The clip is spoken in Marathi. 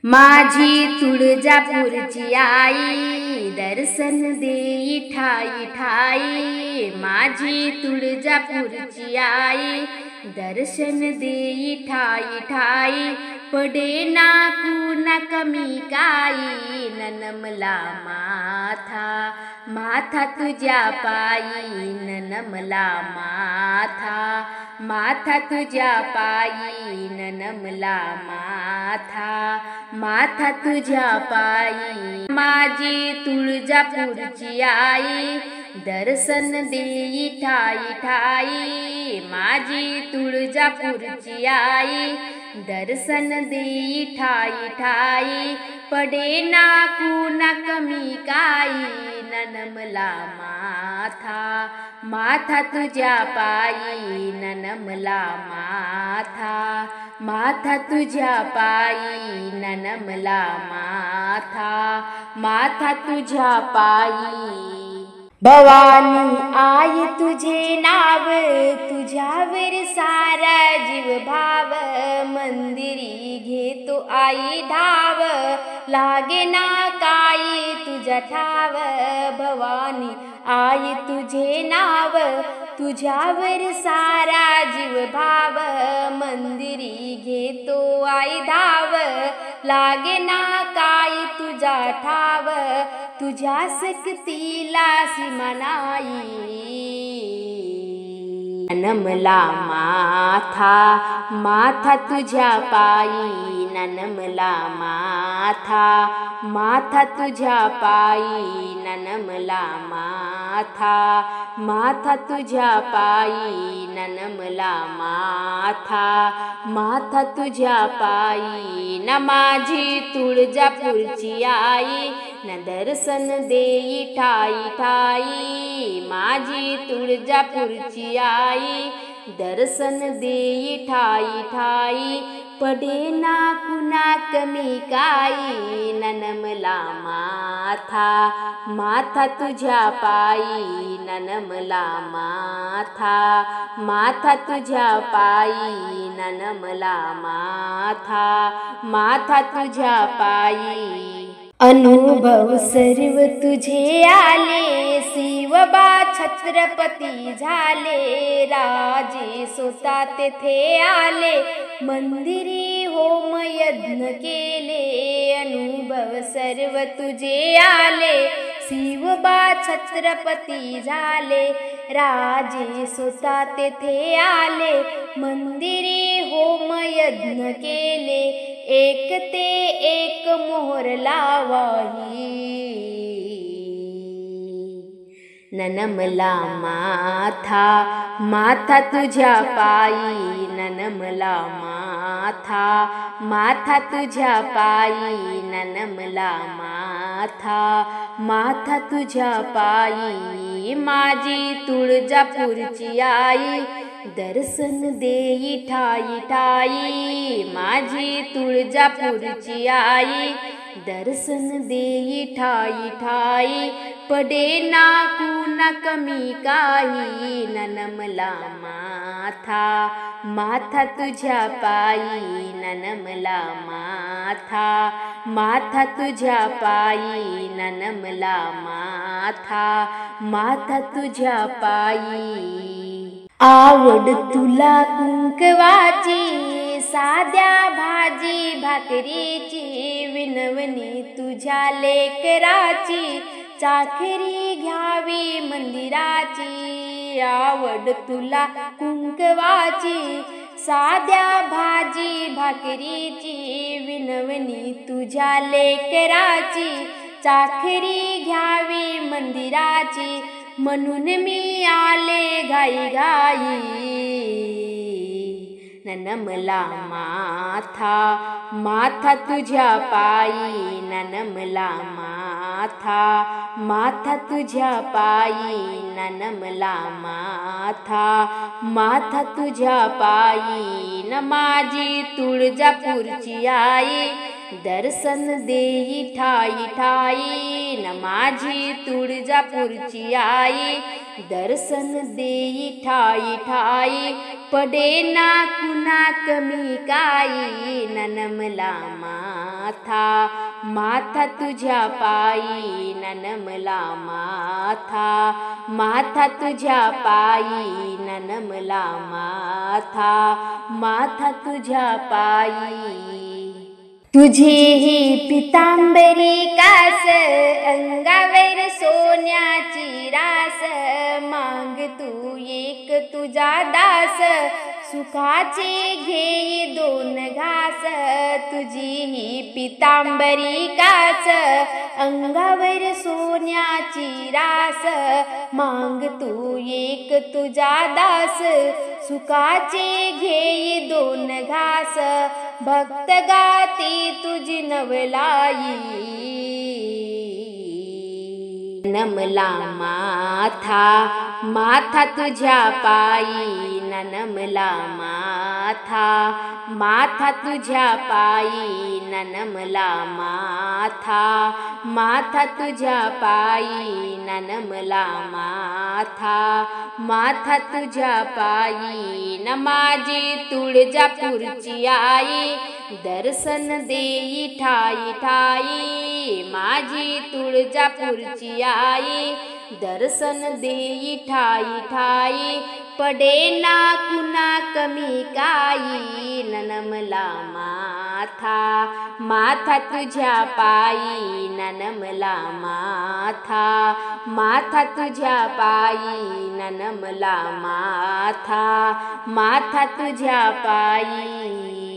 माझी तुळजापूरची आई दर्शन देई ठाई ठाई। माझी तुळजापूरची आई दर्शन देई ठाई ठाई। पडे ना कुणा कमी काही ननमला माथा माथा तुझ्या पायी ननमला माथा माथा तुझ्या पायी ननमला माथा माथा तुझ्या पायी। माझी तुळजापूरची आई दर्शन देई ठाई ठाई। माझी तुळजापूरची आई दर्शन देई ठाई ठाई। पडे ना कुणा कमी काही ननमला माथा माथा तुझ्या पायी ननमला माथा माथा तुझ्या पायी ननमला माथा माथा तुझ्या पायी। भवानी आई तुझे नाव तुझ्यावर सारा जीव भाव। मंदिरी घेतो आई धाव लागे ना काही तुझ्या ठाव। भवानी आई तुझे नाव तुझ्यावर सारा जीव भाव। मंदिरी घेतो आई धाव लागे ना काही तुझा ठाव। तुझ्या सक्तीला सीमा नाही ननमला माथा माथा तुझ्या पायी ननमला माथा माथा तुझ्या पायी ननमला माथा माथा तुझ्या पायी ननमला माथा माथा तुझ्या पायी। न माझी तुळजापूरची आई न दर्शन देई ठाई ठाई। माझी तुळजापूरची आई दर्शन देई ठाई ठाई। पडे ना कुणा कमी काही ननमला माथा माथा तुझ्या पायी ननमला माथा माथा तुझ्या पायी ननमला माथा माथा तुझ्या पायी। अनुभव सर्व तुझे आले शिवबा छत्रपती झाले। राजे स्वतः तेथे आले मंदिरी होम यज्ञ केले। अनुभव सर्व तुझे आले शिवबा छत्रपती झाले। राजे स्वतः तेथे आले मंदिरी होम यज्ञ केले। एक ते एक मोहर लावाही ननमला माथा माथा तुझ्या पायी ननमला माथा माथा तुझ्या पायी ननमला माथा माथा तुझ्या पायी। माझी तुळजापूरची आई दर्शन देई ठाई ठाई। माझी तुळजापूरची आई दर्शन देई ठाई ठाई। पडे ना कुणा कमी काही ननमला माथा माथा तुझ्या पायी ननमला माथा माथा तुझ्या पायी ननमला माथा माथा तुझ्या पायी। आवड तुला कुंकवाची साध्या भाजी भाकरीची। विनवणी तुझ्या लेकराची चाकरी घ्यावी मंदिराची। आवड तुला कुंकवाची साध्या भाजी भाकरीची। विनवणी तुझ्या लेकराची चाकरी घ्यावी मंदिराची। म्हणून मी आले घाई घाई ननमला माथा माथा तुझ्या पायी ननमला माथा माथा तुझ्या पायी ननमला माथा माथा तुझ्या पायी। न माझी तुळजापूरची आई दर्शन देई ठाई ठाई। न माझी तुळजापूरची आई दर्शन देई ठाई ठाई। पडेना कुणा कमी काही ननमला माथा माथा तुझ्या पायी ननमला माथा माथा तुझ्या पायी ननमला माथा माथा तुझ्या पायी तुझी ही पितांबरी कास अंगावर सोन्याची रास मांग तू एक तुझा दास सुखाचे घे दोन घास तुझी ही पितांबरी कास अंगावर सोन्याची रास मांग तू एक तुझा दास सुखाचे घे दोन घास भक्त गाती तुझी नवलाई नमला माथा माथा तुझ्या पायी ननमला माथा माथा तुझ्या पायी ननमला माथा माथा तुझ्या पायी ननमला माथा माथा तुझ्या पायी न माझी तुळजापूरची आई दर्शन देई ठाई ठाई माझी तुळजापूरची आई दर्शन देई ठाई ठाई पडेना कुणा कमी काही ननमला माथा माथा तुझ्या पायी ननमला माथा माथा तुझ्या पायी ननमला माथा माथा तुझ्या पायी